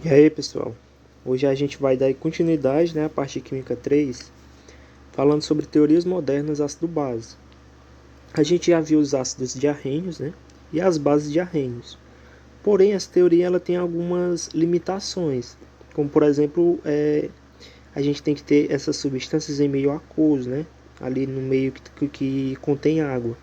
E aí, pessoal, hoje a gente vai dar continuidade, né, à parte de Química 3, falando sobre teorias modernas ácido-base. A gente já viu os ácidos de Arrhenius, né, e as bases de Arrhenius. Porém, essa teoria ela tem algumas limitações, como por exemplo, a gente tem que ter essas substâncias em meio aquoso, né, ali no meio que contém água.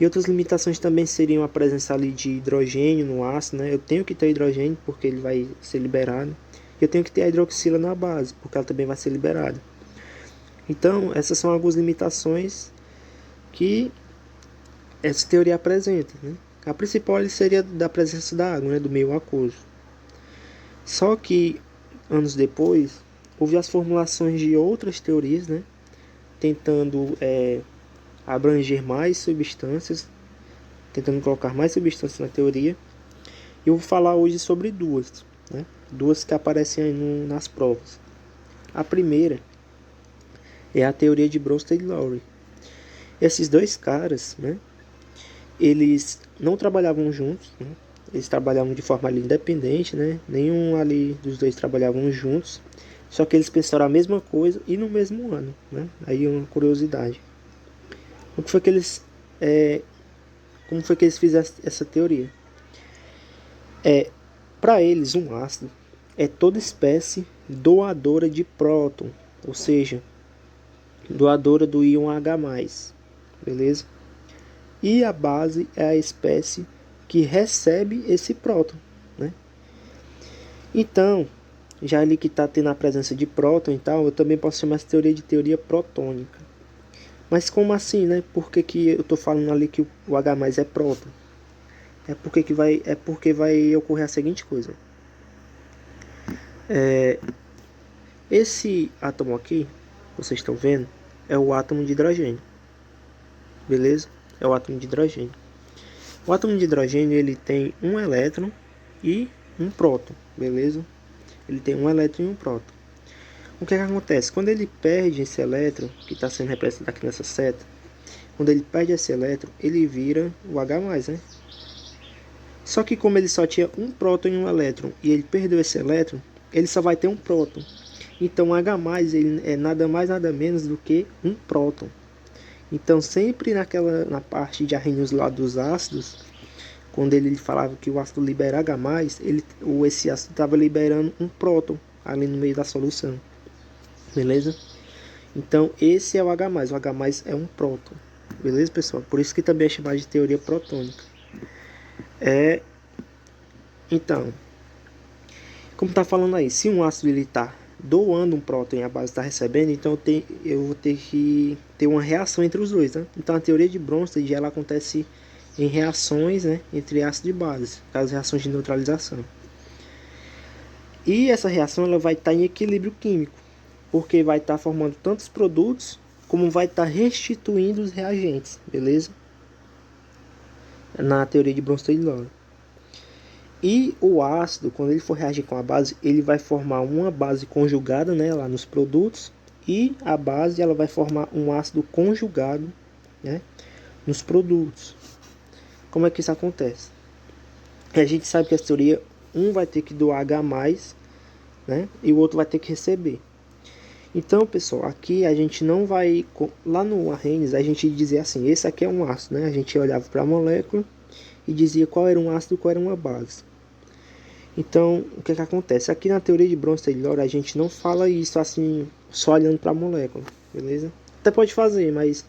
E outras limitações também seriam a presença ali de hidrogênio no ácido, né? Eu tenho que ter hidrogênio porque ele vai ser liberado. Eu tenho que ter a hidroxila na base, porque ela também vai ser liberada. Então, essas são algumas limitações que essa teoria apresenta, né? A principal seria da presença da água, né? Do meio aquoso. Só que, anos depois, houve as formulações de outras teorias, né? Tentando abranger mais substâncias, tentando colocar mais substâncias na teoria. E eu vou falar hoje sobre duas, né? Duas que aparecem aí nas provas. A primeira é a teoria de Bronsted e Lowry. Esses dois caras, né? Eles não trabalhavam juntos, né? Eles trabalhavam de forma ali independente, né? Nenhum ali dos dois trabalhavam juntos. Só que eles pensaram a mesma coisa e no mesmo ano, né? Aí uma curiosidade. O que foi que eles, como foi que eles fizeram essa teoria? Para eles, um ácido é toda espécie doadora de próton, ou seja, doadora do íon H+, beleza? E a base é a espécie que recebe esse próton, né? Então, já ali que está tendo a presença de próton e tal, eu também posso chamar essa teoria de teoria protônica. Mas como assim, né? Por que, que eu estou falando ali que o H+ é próton? É porque vai ocorrer a seguinte coisa. Esse átomo aqui, vocês estão vendo, é o átomo de hidrogênio, beleza? É o átomo de hidrogênio. O átomo de hidrogênio ele tem um elétron e um próton, beleza? Ele tem um elétron e um próton. O que acontece? Quando ele perde esse elétron, que está sendo representado aqui nessa seta, quando ele perde esse elétron, ele vira o H+, né? Só que como ele só tinha um próton e um elétron, e ele perdeu esse elétron, ele só vai ter um próton. Então H+, ele é nada mais nada menos do que um próton. Então sempre na parte de Arrhenius lá dos ácidos, quando ele falava que o ácido libera H+, esse ácido estava liberando um próton ali no meio da solução. Beleza? Então esse é o H+, o H+ é um próton. Beleza, pessoal? Por isso que também é chamado de teoria protônica. Então, como está falando aí, se um ácido está doando um próton e a base está recebendo, então eu vou ter que ter uma reação entre os dois, né? Então a teoria de Bronsted ela acontece em reações, né, entre ácido e base, as reações de neutralização. E essa reação ela vai estar em equilíbrio químico, porque vai estar formando tantos produtos como vai estar restituindo os reagentes, beleza? Na teoria de Bronsted-Lowry. E o ácido, quando ele for reagir com a base, ele vai formar uma base conjugada, né, lá nos produtos, e a base ela vai formar um ácido conjugado, né, nos produtos. Como é que isso acontece? A gente sabe que a teoria um vai ter que doar H+, né, e o outro vai ter que receber. Então, pessoal, aqui a gente não vai... Lá no Arrhenius, a gente dizia assim, esse aqui é um ácido, né? A gente olhava para a molécula e dizia qual era um ácido e qual era uma base. Então, o que acontece? Aqui na teoria de Bronsted-Lowry, a gente não fala isso assim, só olhando para a molécula, beleza? Até pode fazer, mas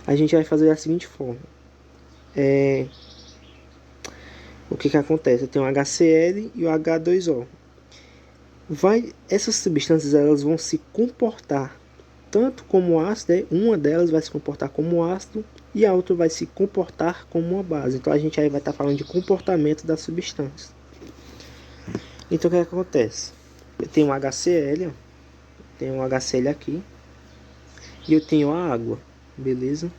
a gente vai fazer da seguinte forma. O que acontece? Eu tenho o HCl e o H2O. Essas substâncias elas vão se comportar tanto como ácido, né? Uma delas vai se comportar como ácido e a outra vai se comportar como uma base. Então a gente aí vai estar falando de comportamento das substâncias. Então o que acontece? Eu tenho um HCl, tenho um HCl aqui e eu tenho a água, beleza?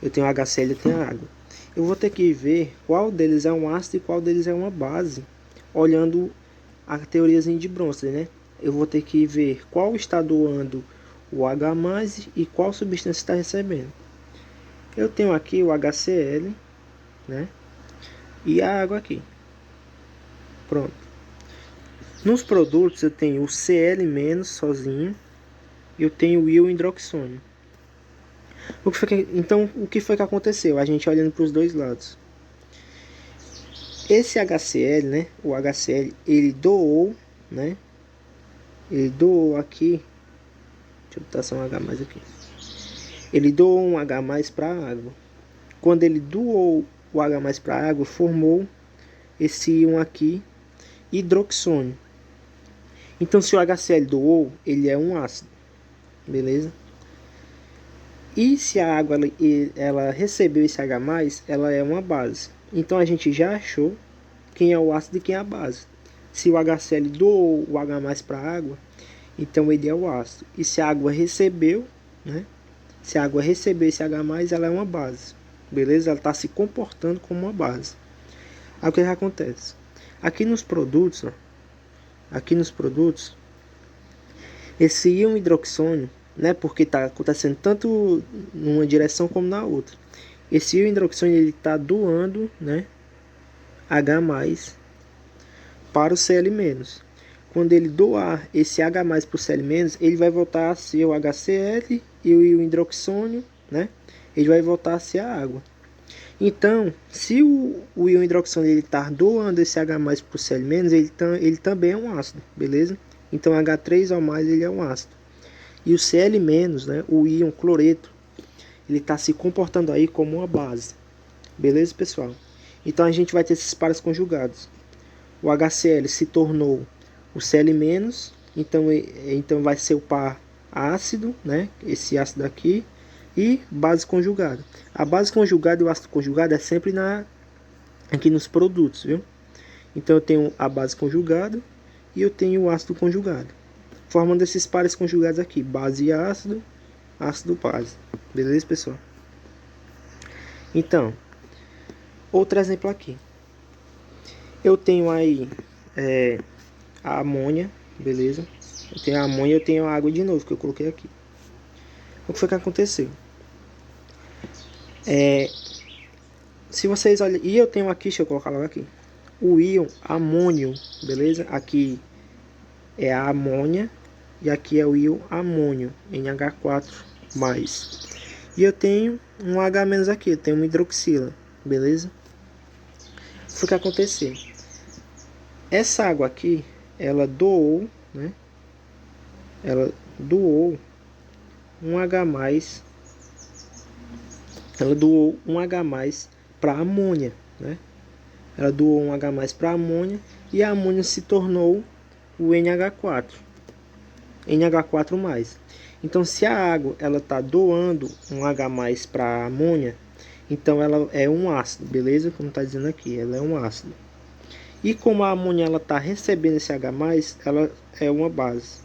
Eu tenho HCl e tenho a água. Eu vou ter que ver qual deles é um ácido e qual deles é uma base, olhando a teoriazinha de Bronsted, né? Eu vou ter que ver qual está doando o H+, e qual substância está recebendo. Eu tenho aqui o HCl, né? E a água aqui. Pronto. Nos produtos eu tenho o Cl- sozinho e eu tenho o íon hidroxônio. Então, o que foi que aconteceu? A gente olhando para os dois lados. Esse HCl, né? O HCl, ele doou, né? Ele doou aqui. Deixa eu botar só um H mais aqui. Ele doou um H mais para a água. Quando ele doou o H mais para a água, formou esse íon aqui, hidroxônio. Então, se o HCl doou, ele é um ácido, beleza? E se a água ela recebeu esse H+, ela é uma base. Então, a gente já achou quem é o ácido e quem é a base. Se o HCl doou o H+ para a água, então ele é o ácido. E se a água recebeu, né? Se a água recebeu esse H+, ela é uma base. Beleza? Ela está se comportando como uma base. Aí o que acontece? Aqui nos produtos, ó, esse íon hidroxônio, né, porque está acontecendo tanto numa direção como na outra. Esse íon hidroxônio ele está doando, né, H+ para o Cl-. Quando ele doar esse H+ para o Cl-, ele vai voltar a ser o HCl e o íon hidroxônio, né, ele vai voltar a ser a água. Então, se o íon hidroxônio ele está doando esse H+ para o Cl-, ele também é um ácido, beleza? Então, H3O+, ele é um ácido. E o Cl-, né, o íon cloreto, ele está se comportando aí como uma base. Beleza, pessoal? Então, a gente vai ter esses pares conjugados. O HCl se tornou o Cl-, então vai ser o par ácido, né, esse ácido aqui, e base conjugada. A base conjugada e o ácido conjugado é sempre aqui nos produtos, viu? Então eu tenho a base conjugada e eu tenho o ácido conjugado, formando esses pares conjugados aqui, base e ácido, ácido base. Beleza, pessoal? Então, outro exemplo aqui. Eu tenho aí a amônia, beleza? Eu tenho a amônia e eu tenho a água de novo, que eu coloquei aqui. O que foi que aconteceu? Se vocês olharem, e eu tenho aqui, deixa eu colocar logo aqui, o íon amônio, beleza? Aqui é a amônia e aqui é o íon amônio, NH4+. E eu tenho um H- aqui, eu tenho uma hidroxila, beleza? O que aconteceu? Essa água aqui, ela doou, né? Ela doou um H+, ela doou um H+ para a amônia, né? Ela doou um H+ para a amônia e a amônia se tornou o NH4. NH4+. Então, se a água ela está doando um H+ para a amônia, então ela é um ácido, beleza? Como está dizendo aqui, ela é um ácido. E como a amônia ela está recebendo esse H+, ela é uma base.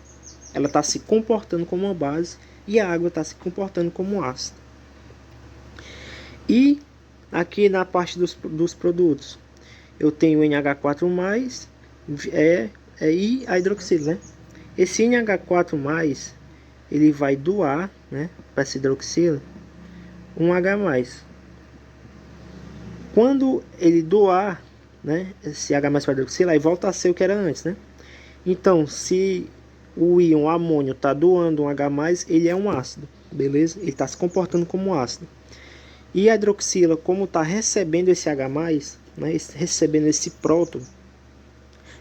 Ela está se comportando como uma base e a água está se comportando como um ácido. E aqui na parte dos produtos, eu tenho NH4+, e a hidroxila, né? Esse NH4+, ele vai doar, né, para essa hidroxila, um H+. Quando ele doar, né, esse H+ para a hidroxila, aí volta a ser o que era antes, né? Então, se o íon amônio está doando um H+, ele é um ácido, beleza? Ele está se comportando como um ácido. E a hidroxila, como está recebendo esse H+, né, recebendo esse próton,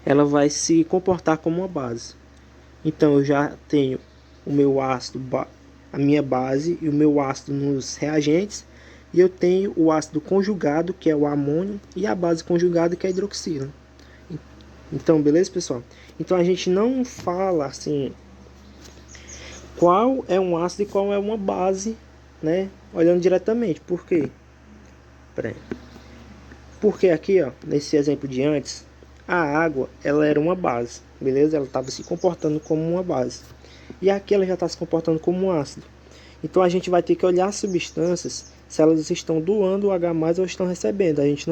ela vai se comportar como uma base. Então eu já tenho o meu ácido, a minha base e o meu ácido nos reagentes, e eu tenho o ácido conjugado, que é o amônio, e a base conjugada, que é a hidroxila. Então, beleza, pessoal? Então a gente não fala assim qual é um ácido e qual é uma base, né? Olhando diretamente. Por quê? Porque aqui, ó, nesse exemplo de antes, a água ela era uma base, beleza? Ela estava se comportando como uma base. E aqui ela já está se comportando como um ácido. Então a gente vai ter que olhar as substâncias se elas estão doando o H+ ou estão recebendo. A gente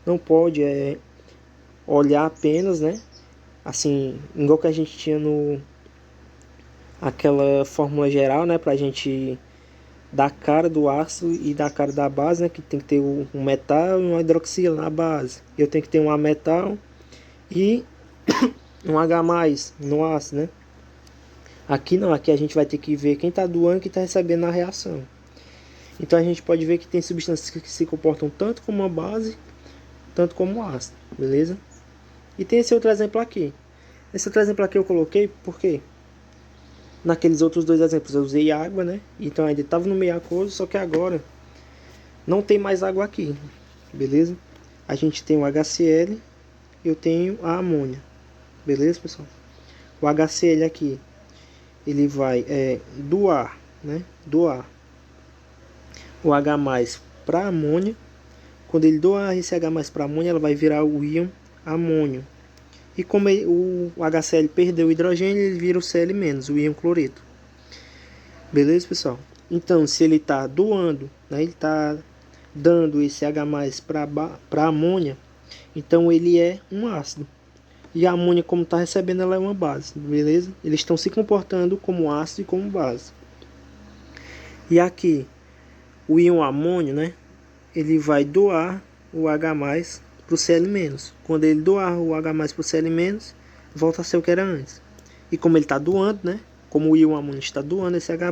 não pode olhar apenas, né? Assim, igual que a gente tinha no aquela fórmula geral, né? Pra gente dar cara do ácido e dar cara da base, né? Que tem que ter um metal e uma hidroxila na base. Eu tenho que ter um ametal e um H+ no ácido, né? Aqui não, aqui a gente vai ter que ver quem está doando e quem está recebendo a reação. Então a gente pode ver que tem substâncias que se comportam tanto como uma base, tanto como um ácido, beleza? E tem esse outro exemplo aqui. Esse outro exemplo aqui eu coloquei porque naqueles outros dois exemplos eu usei água, né? Então ainda estava no meio aquoso, só que agora não tem mais água aqui, beleza? A gente tem o HCl, eu tenho a amônia, beleza, pessoal? O HCl aqui, ele vai doar, né? Doar o H+ para amônia. Quando ele doar esse H+ para amônia, ela vai virar o íon amônio. E como o HCl perdeu o hidrogênio, ele vira o Cl-, o íon cloreto. Beleza, pessoal? Então, se ele está doando, né, ele está dando esse H+ para amônia, então ele é um ácido. E a amônia, como está recebendo, ela é uma base, beleza? Eles estão se comportando como ácido e como base. E aqui, o íon amônio, né, ele vai doar o H+ para o Cl-. Quando ele doar o H+ para o Cl-, volta a ser o que era antes. E como ele está doando, né, como o íon amônio está doando esse H+,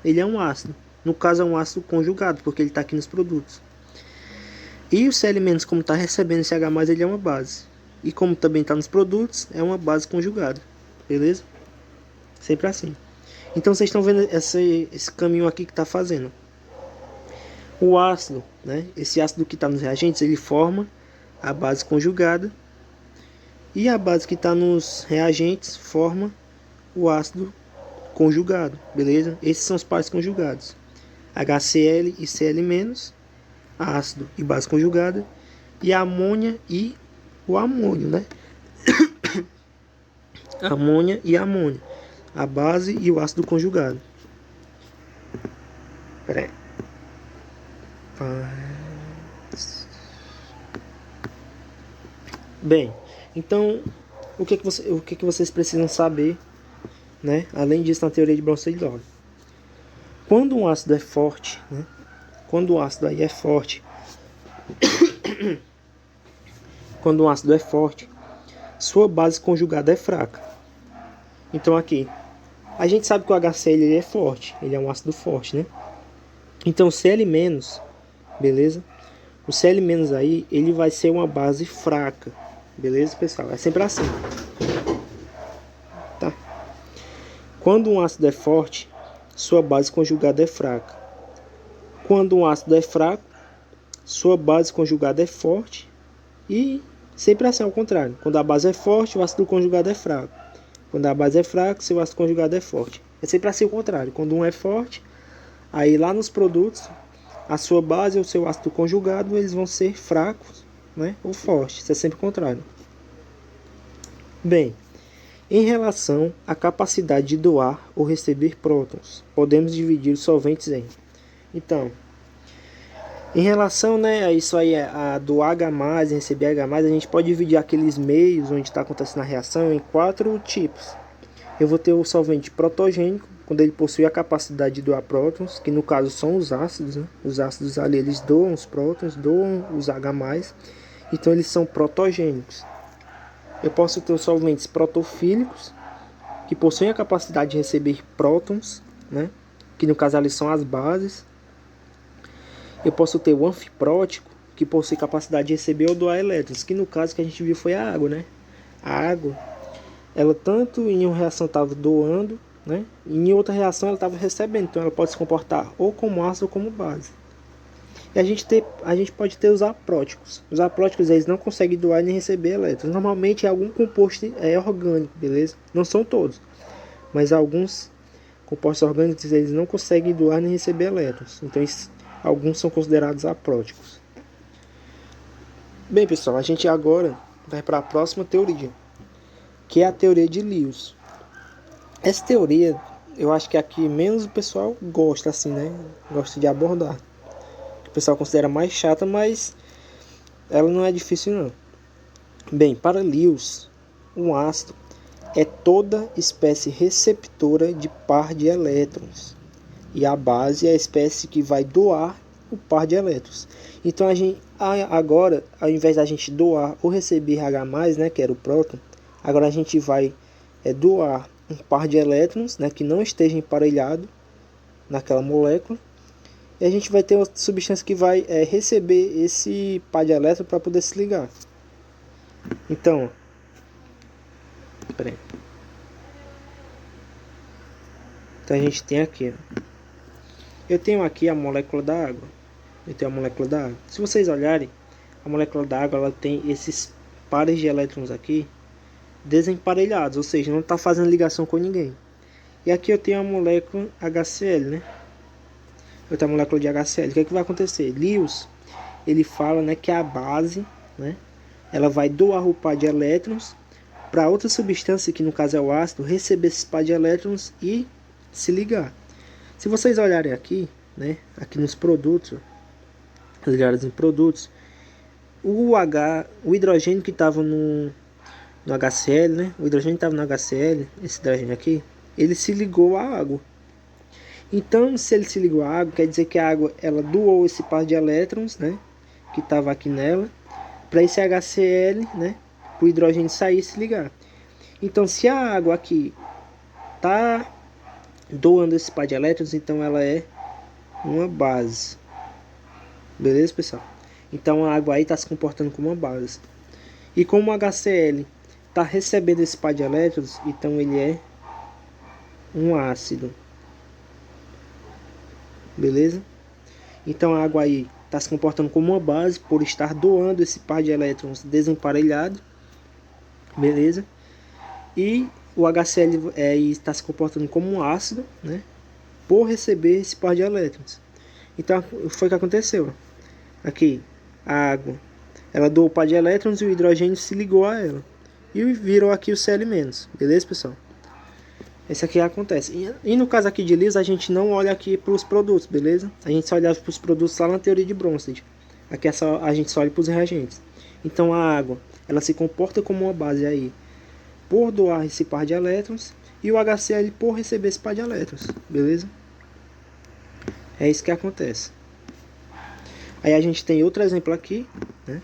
ele é um ácido. No caso é um ácido conjugado, porque ele está aqui nos produtos. E o Cl-, como está recebendo esse H+, ele é uma base. E como também está nos produtos, é uma base conjugada. Beleza? Sempre assim. Então vocês estão vendo esse caminho aqui que está fazendo. O ácido, né? Esse ácido que está nos reagentes, ele forma a base conjugada. E a base que está nos reagentes forma o ácido conjugado. Beleza? Esses são os pares conjugados. HCl e Cl-, ácido e base conjugada. E a amônia e o amônio, né? Amônia e amônio. A base e o ácido conjugado. Pera aí. Bem, então o que vocês precisam saber, né? Além disso, na teoria de Bronsted-Lowry. Quando um ácido é forte, né? Quando o ácido aí é forte, quando um ácido é forte, sua base conjugada é fraca. Então aqui, a gente sabe que o HCl ele é forte, ele é um ácido forte, né? Então o Cl-, beleza? O Cl- aí, ele vai ser uma base fraca, beleza, pessoal? É sempre assim, tá? Quando um ácido é forte, sua base conjugada é fraca. Quando um ácido é fraco, sua base conjugada é forte. E sempre assim, ao contrário. Quando a base é forte, o ácido conjugado é fraco. Quando a base é fraca, seu ácido conjugado é forte. É sempre assim ao contrário. Quando um é forte, aí lá nos produtos, a sua base ou o seu ácido conjugado, eles vão ser fracos, né, ou fortes. Isso é sempre o contrário. Bem, em relação à capacidade de doar ou receber prótons, podemos dividir os solventes em. Então, em relação, né, a isso aí, a doar H+, receber H+, a gente pode dividir aqueles meios onde está acontecendo a reação em 4 tipos. Eu vou ter o solvente protogênico, quando ele possui a capacidade de doar prótons, que no caso são os ácidos, né? Os ácidos ali, eles doam os prótons, doam os H+, então eles são protogênicos. Eu posso ter os solventes protofílicos, que possuem a capacidade de receber prótons, né? Que no caso ali são as bases. Eu posso ter o anfiprótico, que possui capacidade de receber ou doar elétrons, que no caso que a gente viu foi a água, né? A água, ela tanto em uma reação estava doando, né? E em outra reação ela estava recebendo, então ela pode se comportar ou como ácido ou como base. E a gente pode ter os apróticos. Os apróticos eles não conseguem doar nem receber elétrons. Normalmente é algum composto orgânico, beleza? Não são todos, mas alguns compostos orgânicos eles não conseguem doar nem receber elétrons. Então alguns são considerados apróticos. Bem, pessoal, a gente agora vai para a próxima teoria, que é a teoria de Lewis. Essa teoria, eu acho que é a que menos o pessoal gosta, assim, né? Gosta de abordar. O pessoal considera mais chata, mas ela não é difícil, não. Bem, para Lewis, um ácido é toda espécie receptora de par de elétrons. E a base é a espécie que vai doar o par de elétrons. Então agora, ao invés da gente doar ou receber H+, né, que era o próton, agora a gente vai doar um par de elétrons, né, que não esteja emparelhado naquela molécula, e a gente vai ter outra substância que vai receber esse par de elétrons para poder se ligar. Então, peraí. Então a gente tem aqui, ó. Eu tenho aqui a molécula da água. Se vocês olharem, a molécula da água ela tem esses pares de elétrons aqui desemparelhados, ou seja, não está fazendo ligação com ninguém. E aqui eu tenho a molécula HCl, né? Eu tenho a molécula de HCl. O que é que vai acontecer? Lewis, ele fala, né, que a base, né, ela vai doar o par de elétrons para outra substância, que no caso é o ácido, receber esse par de elétrons e se ligar. Se vocês olharem aqui, né, aqui nos produtos, ligados em produtos, o hidrogênio que estava no HCl, né, o hidrogênio estava no HCl, esse hidrogênio aqui, ele se ligou à água. Então, se ele se ligou à água, quer dizer que a água ela doou esse par de elétrons, né, que estava aqui nela, para esse HCl, né, o hidrogênio sair e se ligar. Então, se a água aqui está doando esse par de elétrons, então ela é uma base. Beleza, pessoal? Então a água aí está se comportando como uma base. E como o HCl está recebendo esse par de elétrons, então ele é um ácido. Beleza? Então a água aí está se comportando como uma base por estar doando esse par de elétrons desemparelhado. Beleza? E o HCl está se comportando como um ácido, né, por receber esse par de elétrons. Então foi o que aconteceu. Aqui, a água, ela doou o par de elétrons e o hidrogênio se ligou a ela. E virou aqui o Cl-. Beleza, pessoal? Esse aqui acontece. E no caso aqui de Lewis, a gente não olha aqui para os produtos, beleza? A gente só olha para os produtos lá na teoria de Bronsted. Aqui a gente só olha para os reagentes. Então a água, ela se comporta como uma base aí, por doar esse par de elétrons, e o HCl por receber esse par de elétrons, beleza? É isso que acontece. Aí a gente tem outro exemplo aqui, né?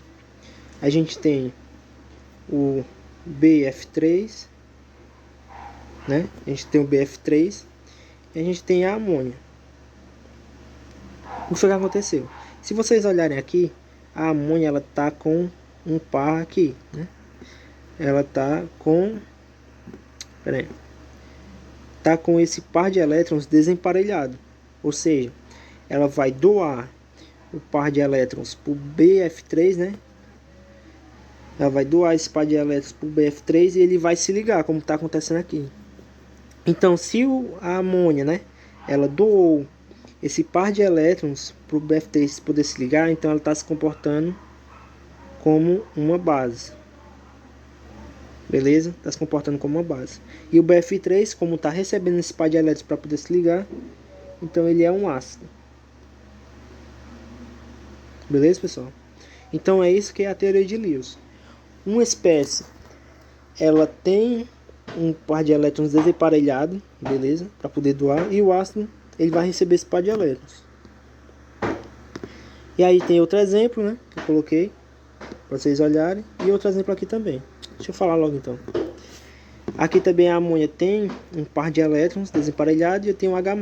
A gente tem o BF3, né? A gente tem o BF3 e a gente tem a amônia. O que foi que aconteceu? Se vocês olharem aqui, a amônia ela tá com um par aqui, né? Ela tá com tá com esse par de elétrons desemparelhado, ou seja, ela vai doar o par de elétrons para o BF3, né? Ela vai doar esse par de elétrons para o BF3 e ele vai se ligar, como está acontecendo aqui. Então, se a amônia, né, ela doou esse par de elétrons para o BF3 poder se ligar, então ela está se comportando como uma base. Beleza? Está se comportando como uma base. E o BF3, como está recebendo esse par de elétrons para poder se ligar, então ele é um ácido. Beleza, pessoal? Então é isso que é a teoria de Lewis. Uma espécie, ela tem um par de elétrons desemparelhado, beleza? Para poder doar. E o ácido, ele vai receber esse par de elétrons. E aí tem outro exemplo, né? Que eu coloquei para vocês olharem. E outro exemplo aqui também. Deixa eu falar logo então. Aqui também a amônia tem um par de elétrons desemparelhado e eu tenho um H+.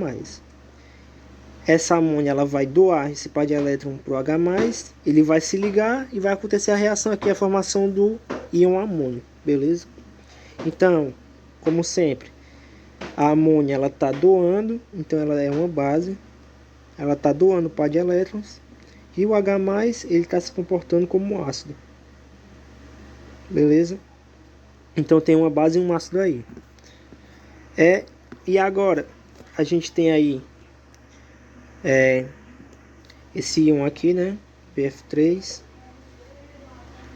Essa amônia ela vai doar esse par de elétrons para o H+, ele vai se ligar e vai acontecer a reação aqui, a formação do íon amônio, beleza? Então, como sempre, a amônia ela está doando, então ela é uma base, ela está doando o par de elétrons, e o H+, ele está se comportando como ácido, beleza? Então tem uma base e um ácido aí. E agora, a gente tem aí esse íon aqui, né, BF3,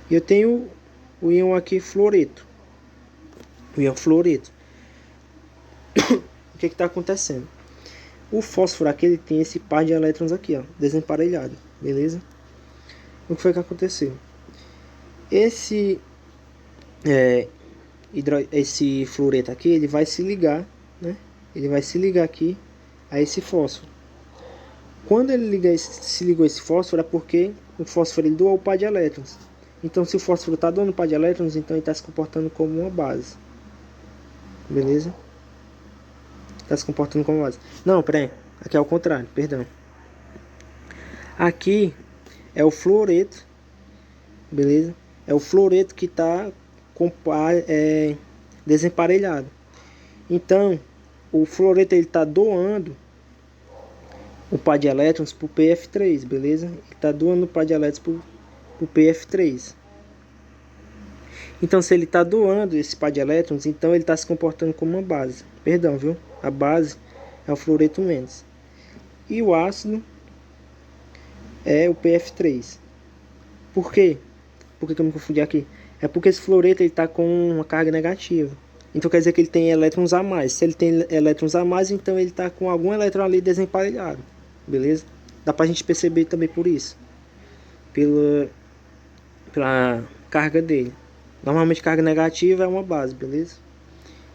e eu tenho o íon aqui fluoreto, o íon fluoreto. O que está acontecendo? O fósforo aqui ele tem esse par de elétrons aqui, ó, desemparelhado, beleza? O que foi que aconteceu? Esse esse fluoreto aqui ele vai se ligar, né? Ele vai se ligar aqui a esse fósforo. Quando ele se ligou esse fósforo é porque o fósforo ele doou o par de elétrons. Então se o fósforo está doando o par de elétrons, então ele está se comportando como uma base. Beleza? Está se comportando como base. Não, peraí. Aqui é o contrário, perdão. Aqui é o fluoreto. Beleza? É o fluoreto que está com par desemparelhado. Então, o fluoreto ele está doando o par de elétrons para o PF3, beleza? Ele está doando o par de elétrons para o PF3. Então, se ele está doando esse par de elétrons, então ele está se comportando como uma base. Perdão, viu? A base é o fluoreto menos. E o ácido é o PF3. Por quê? Por que eu me confundi aqui? É porque esse fluoreto está com uma carga negativa. Então quer dizer que ele tem elétrons a mais. Se ele tem elétrons a mais, então ele está com algum elétron ali desemparelhado. Beleza? Dá pra gente perceber também por isso. Pela carga dele. Normalmente carga negativa é uma base, beleza?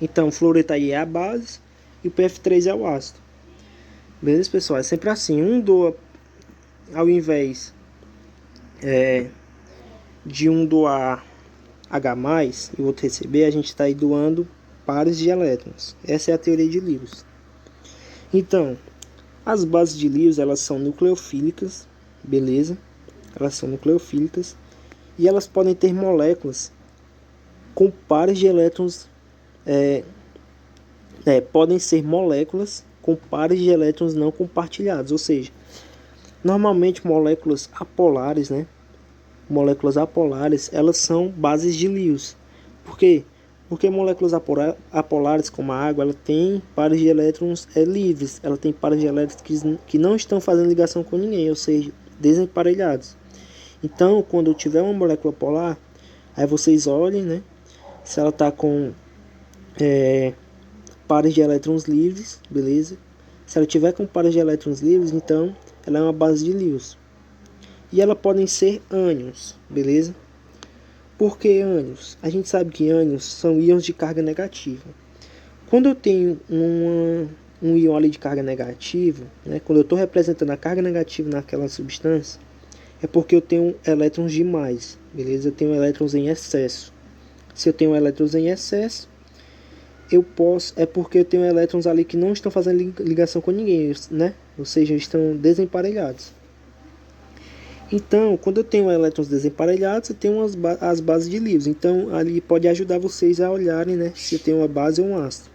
Então o fluoreto aí é a base e o PF3 é o ácido. Beleza, pessoal? É sempre assim. Um doa, ao invés de um doar H+, e o outro receber, a gente está aí doando pares de elétrons. Essa é a teoria de Lewis. Então, as bases de Lewis, elas são nucleofílicas, beleza? Elas são nucleofílicas e elas podem ter moléculas com pares de elétrons, podem ser moléculas com pares de elétrons não compartilhados, ou seja, normalmente moléculas apolares, né? Moléculas apolares, elas são bases de Lewis. Por quê? Porque moléculas apolares, como a água, ela tem pares de elétrons livres. Ela tem pares de elétrons que não estão fazendo ligação com ninguém, ou seja, desemparelhados. Então, quando eu tiver uma molécula polar, aí vocês olhem, né? Se ela está com pares de elétrons livres, beleza? Se ela tiver com pares de elétrons livres, então ela é uma base de Lewis. E elas podem ser ânions, beleza? Por que ânions? A gente sabe que ânions são íons de carga negativa. Quando eu tenho um íon ali de carga negativa, né, quando eu estou representando a carga negativa naquela substância, é porque eu tenho elétrons demais, beleza? Eu tenho elétrons em excesso. Se eu tenho elétrons em excesso, é porque eu tenho elétrons ali que não estão fazendo ligação com ninguém, né? Ou seja, estão desemparelhados. Então, quando eu tenho elétrons desemparelhados, eu tenho as bases de Lewis. Então, ali pode ajudar vocês a olharem, né, se eu tenho uma base ou um ácido.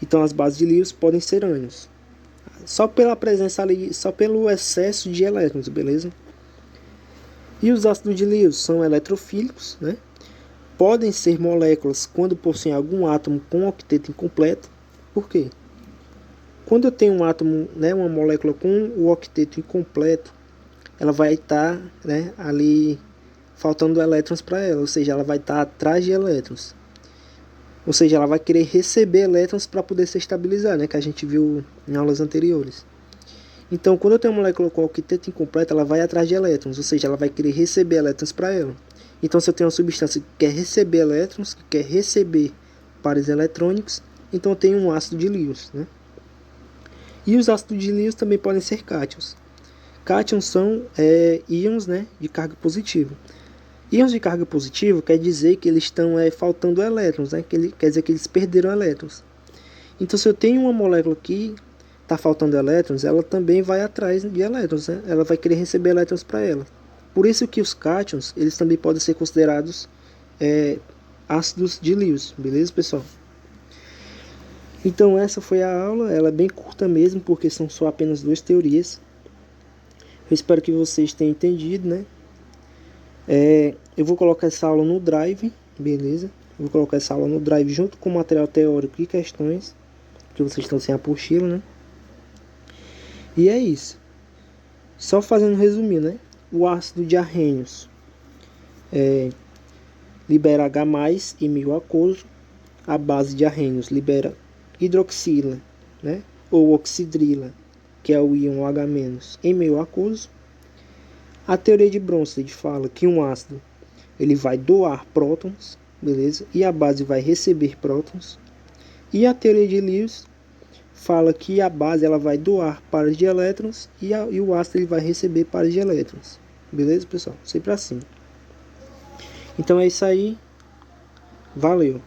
Então, as bases de Lewis podem ser ânions. Só pela presença ali, só pelo excesso de elétrons, beleza? E os ácidos de Lewis são eletrofílicos, né? Podem ser moléculas quando possuem algum átomo com octeto incompleto. Por quê? Quando eu tenho um átomo, né, uma molécula com o octeto incompleto, ela vai estar, né, ali faltando elétrons para ela, ou seja, ela vai estar atrás de elétrons. Ou seja, ela vai querer receber elétrons para poder se estabilizar, né, que a gente viu em aulas anteriores. Então, quando eu tenho uma molécula com octeto incompleto, ela vai atrás de elétrons, ou seja, ela vai querer receber elétrons para ela. Então, se eu tenho uma substância que quer receber elétrons, que quer receber pares eletrônicos, então eu tenho um ácido de Lewis, né? E os ácidos de Lewis também podem ser cátions. Cátions são íons, né, de carga positiva. Íons de carga positiva quer dizer que eles estão faltando elétrons, né? Quer dizer que eles perderam elétrons. Então, se eu tenho uma molécula que está faltando elétrons, ela também vai atrás de elétrons, né? Ela vai querer receber elétrons para ela. Por isso que os cátions, eles também podem ser considerados ácidos de Lewis, beleza, pessoal? Então, essa foi a aula. Ela é bem curta mesmo, porque são só apenas 2 teorias. Eu espero que vocês tenham entendido, né? Eu vou colocar essa aula no Drive, beleza? Eu vou colocar essa aula no Drive junto com o material teórico e questões, que vocês estão sem apostila, né? E é isso. Só fazendo um resumo, né? O ácido de arrênios libera H+, em meio aquoso. A base de arrênios libera hidroxila, né? Ou oxidrila, que é o íon H- em meio aquoso. A teoria de Bronsted fala que um ácido ele vai doar prótons, beleza? E a base vai receber prótons. E a teoria de Lewis fala que a base ela vai doar pares de elétrons e o ácido ele vai receber pares de elétrons. Beleza, pessoal? Sempre assim. Então é isso aí. Valeu!